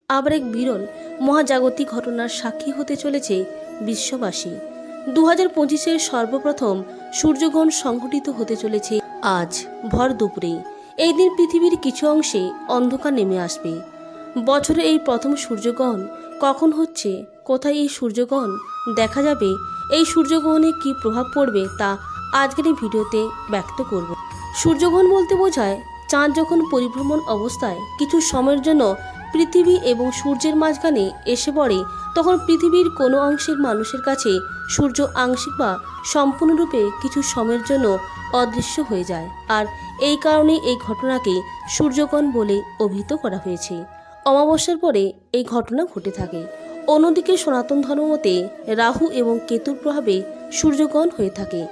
আবার এক বিরল মহাজাগতিক ঘটনার সাক্ষী হতে চলেছে বিশ্ববাসী। 2025-এর সর্বপ্রথম সূর্যগ্রহণ সংঘটিত হতে চলেছে আজ ভর দুপুরে। এই দিন পৃথিবীর কিছু অংশে অন্ধকার নেমে আসবে। বছরে এই প্রথম সূর্যগ্রহণ কখন হচ্ছে, কোথায় এই সূর্যগ্রহণ দেখা যাবে, এই সূর্যগ্রহণে কী প্রভাব পড়বে তা আজকের এই ভিডিওতে ব্যক্ত করব। সূর্যগ্রহণ বলতে বোঝায় চাঁদ যখন পরিভ্রমণ অবস্থায় কিছু সময়ের জন্য পৃথিবী এবং সূর্যের মাঝখানে এসে পড়ে, তখন পৃথিবীর কোনো অংশের মানুষের কাছে সূর্য আংশিক বা সম্পূর্ণরূপে কিছু সময়ের জন্য অদৃশ্য হয়ে যায়। আর এই কারণে এই ঘটনাকে সূর্যগ্রহণ বলে অভিহিত করা হয়েছে। অমাবস্যার পরে এই ঘটনা ঘটে থাকে। অন্যদিকে সনাতন ধর্মমতে রাহু এবং কেতুর প্রভাবে সূর্যগ্রহণ হয়ে থাকে।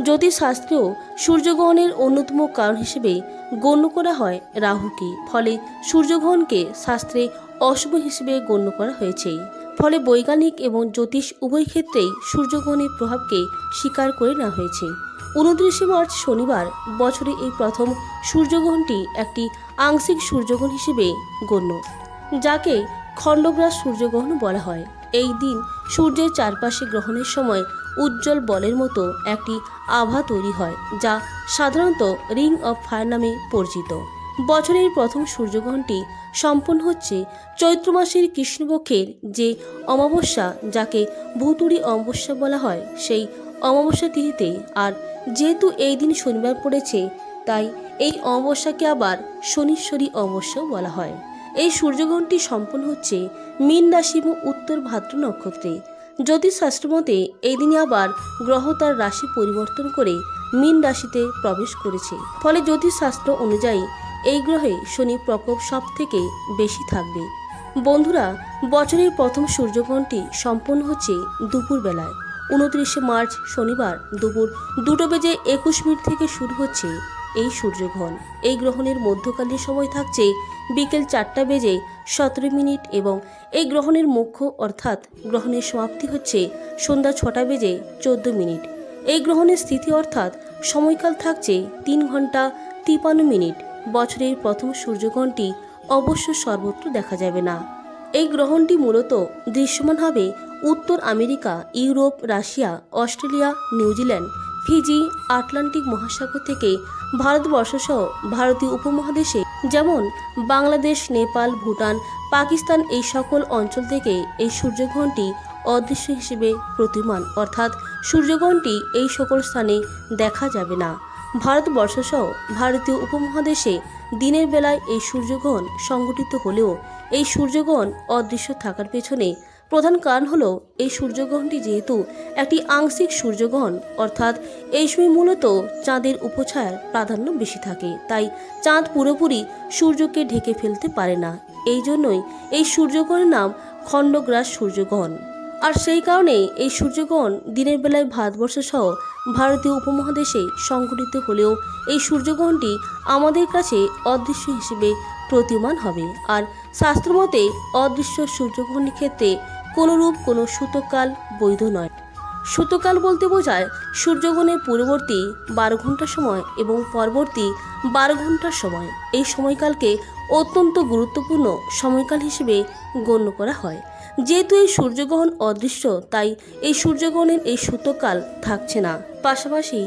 জ্যোতিষশাস্ত্রেও সূর্যগ্রহণের অন্যতম কারণ হিসেবে গণ্য করা হয় রাহুকে। ফলে সূর্যগ্রহণকে শাস্ত্রে অশুভ হিসেবে গণ্য করা হয়েছে। ফলে বৈজ্ঞানিক এবং জ্যোতিষ উভয় ক্ষেত্রেই সূর্যগ্রহণের প্রভাবকে স্বীকার করে নেওয়া হয়েছে। 29 মার্চ শনিবার বছরে এই প্রথম সূর্যগ্রহণটি একটি আংশিক সূর্যগ্রহণ হিসেবে গণ্য, যাকে খণ্ডগ্রাস সূর্যগ্রহণ বলা হয়। এই দিন সূর্যের চারপাশে গ্রহণের সময় উজ্জ্বল বলের মতো একটি আভা তৈরি হয়, যা সাধারণত রিং অফ ফায়ার নামে পরিচিত। বছরের প্রথম সূর্যগ্রহণটি সম্পন্ন হচ্ছে চৈত্র মাসের কৃষ্ণপক্ষের যে অমাবস্যা, যাকে ভূতুড়ি অমাবস্যা বলা হয়, সেই অমাবস্যা তিথিতে। আর যেহেতু এই দিন শনিবার পড়েছে, তাই এই অমাবস্যাকে আবার শনিশ্বরী অমাবস্যাও বলা হয়। এই সূর্যগ্রহণটি সম্পন্ন হচ্ছে মীন রাশি এবং উত্তর ভাদ্র নক্ষত্রে। জ্যোতিষশাস্ত্র মতে এই দিনে আবার গ্রহ তার রাশি পরিবর্তন করে মীন রাশিতে প্রবেশ করেছে। ফলে জ্যোতিষশাস্ত্র অনুযায়ী এই গ্রহে শনির প্রকোপ সব থেকে বেশি থাকবে। বন্ধুরা, বছরের প্রথম সূর্যগ্রহণটি সম্পন্ন হচ্ছে দুপুর বেলায়। 29 মার্চ শনিবার দুপুর 2:21 থেকে শুরু হচ্ছে এই সূর্যগ্রহণ। এই গ্রহণের মধ্যকালীন সময় থাকছে বিকেল 4:17 এবং এই গ্রহণের মুখ্য অর্থাৎ গ্রহণের সমাপ্তি হচ্ছে সন্ধ্যা 6:14। এই গ্রহণের স্থিতি অর্থাৎ সময়কাল থাকছে 3 ঘন্টা 53 মিনিট। বছরের প্রথম সূর্যগ্রহণটি অবশ্য সর্বত্র দেখা যাবে না। এই গ্রহণটি মূলত দৃশ্যমান হবে উত্তর America, Europe, Russia, Australia, New Zealand, Fiji, Atlantic মহাসাগর থেকে ভারতবর্ষ সহ ভারতীয় উপমহাদেশে যেমন বাংলাদেশ, নেপাল, ভুটান, পাকিস্তান এই সকল অঞ্চল থেকে এই সূর্যগ্রহণটি অদৃশ্য হিসেবে প্রতীয়মান, অর্থাৎ সূর্যগ্রহণটি এই সকল স্থানে দেখা যাবে না। ভারতবর্ষ সহ ভারতীয় উপমহাদেশে দিনের বেলায় এই সূর্যগ্রহণ সংঘটিত হলেও এই সূর্যগ্রহণ অদৃশ্য থাকার পেছনে প্রধান কারণ হলো এই সূর্যগ্রহণটি যেহেতু একটি আংশিক সূর্যগ্রহণ, অর্থাৎ এই সময় মূলত চাঁদের উপছায়ার প্রাধান্য বেশি থাকে, তাই চাঁদ পুরোপুরি সূর্যকে ঢেকে ফেলতে পারে না। এই জন্যই এই সূর্যগ্রহণের নাম খণ্ডগ্রাস সূর্যগ্রহণ। আর সেই কারণে এই সূর্যগ্রহণ দিনের বেলায় ভারতবর্ষ সহ ভারতীয় উপমহাদেশে সংঘটিত হলেও এই সূর্যগ্রহণটি আমাদের কাছে অদৃশ্য হিসেবে প্রতীয়মান হবে। আর শাস্ত্রমতে অদৃশ্য সূর্যগ্রহণের ক্ষেত্রে কোনোরূপ কোনো সূতককাল বৈধ নয়। সূতককাল বলতে বোঝায় সূর্যগ্রহণের পূর্ববর্তী 12 ঘন্টা সময় এবং পরবর্তী 12 ঘন্টার সময়। এই সময়কালকে অত্যন্ত গুরুত্বপূর্ণ সময়কাল হিসেবে গণ্য করা হয়। যেহেতু এই সূর্যগ্রহণ অদৃশ্য, তাই এই সূর্যগ্রহণের এই সূতককাল থাকছে না। পাশাপাশি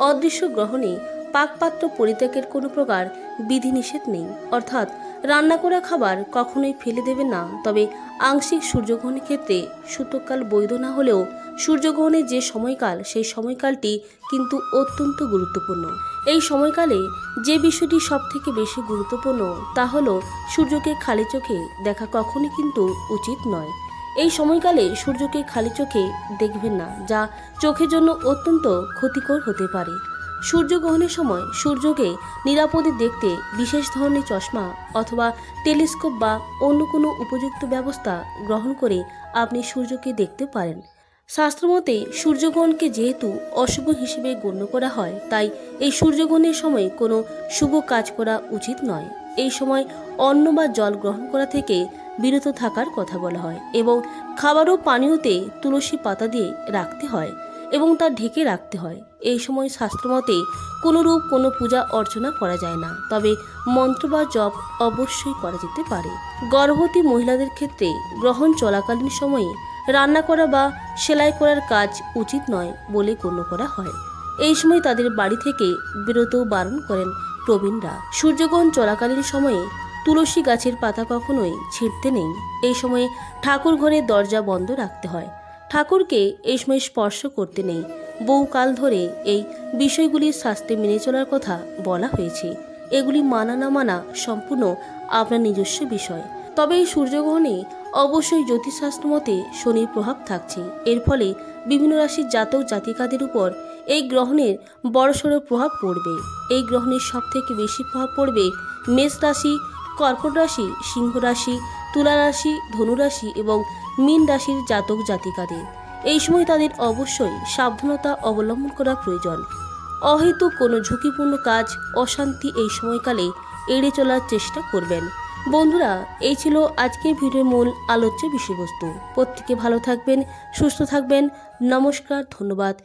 অদৃশ্য গ্রহণে পাকপাত্র পরিত্যাগের কোনো প্রকার বিধিনিষেধ নেই, অর্থাৎ রান্না করা খাবার কখনোই ফেলে দেবেন না। তবে আংশিক সূর্যগ্রহণের ক্ষেত্রে সূতককাল বৈধ না হলেও সূর্যগ্রহণের যে সময়কাল, সেই সময়কালটি কিন্তু অত্যন্ত গুরুত্বপূর্ণ। এই সময়কালে যে বিষয়টি সব থেকে বেশি গুরুত্বপূর্ণ তা হলো সূর্যকে খালি চোখে দেখা কখনই কিন্তু উচিত নয়। এই সময়কালে সূর্যকে খালি চোখে দেখবেন না, যা চোখের জন্য অত্যন্ত ক্ষতিকর হতে পারে। সূর্যগ্রহণের সময় সূর্যকে নিরাপদে দেখতে বিশেষ ধরনের চশমা অথবা টেলিস্কোপ বা অন্য কোনো উপযুক্ত ব্যবস্থা গ্রহণ করে আপনি সূর্যকে দেখতে পারেন। শাস্ত্রমতে সূর্যগ্রহণকে যেহেতু অশুভ হিসেবে গণ্য করা হয়, তাই এই সূর্যগ্রহণের সময় কোনো শুভ কাজ করা উচিত নয়। এই সময় অন্ন বা জল গ্রহণ করা থেকে বিরত থাকার কথা বলা হয় এবং খাবার ও পানীয়তে তুলসী পাতা দিয়ে রাখতে হয় এবং তা ঢেকে রাখতে হয়। এই সময় শাস্ত্রমতে কোনোরূপ কোনো পূজা অর্চনা করা যায় না, তবে মন্ত্র বা জপ অবশ্যই করা যেতে পারে। গর্ভবতী মহিলাদের ক্ষেত্রে গ্রহণ চলাকালীন সময়ে রান্না করা বা সেলাই করার কাজ উচিত নয় বলে গণ্য করা হয়। এই সময় তাদের বাড়ি থেকে বেরোতেও বারণ করেন প্রবীণরা। সূর্যগ্রহণ চলাকালীন সময়ে তুলসী গাছের পাতা কখনোই ছিঁড়তে নেই। এই সময়ে ঠাকুর ঘরের দরজা বন্ধ রাখতে হয়। ঠাকুরকে এই সময় স্পর্শ করতে নেই। বহুকাল ধরে এই বিষয়গুলির শাস্তি মেনে চলার কথা বলা হয়েছে। এগুলি মানা না মানা সম্পূর্ণ আপনার নিজস্ব বিষয়। তবে এই সূর্যগ্রহণে অবশ্যই জ্যোতিষশাস্ত্র মতে শনির প্রভাব থাকছে। এর ফলে বিভিন্ন রাশির জাতক জাতিকাদের উপর এই গ্রহণের বড়সড় প্রভাব পড়বে। এই গ্রহণের সবথেকে বেশি প্রভাব পড়বে মেষ রাশি, কর্কট রাশি, সিংহ রাশি, তুলা রাশি, ধনু রাশি এবং মীন রাশির জাতক জাতিকাদের। এই সময় তাদের অবশ্যই সাবধানতা অবলম্বন করা প্রয়োজন। অহেতুক কোনো ঝুঁকিপূর্ণ কাজ, অশান্তি এই সময়কালে এড়িয়ে চলার চেষ্টা করবেন। বন্ধুরা, এই ছিল আজকের ভিডিওর মূল আলোচ্য বিষয়বস্তু। প্রত্যেকে ভালো থাকবেন, সুস্থ থাকবেন। নমস্কার, ধন্যবাদ।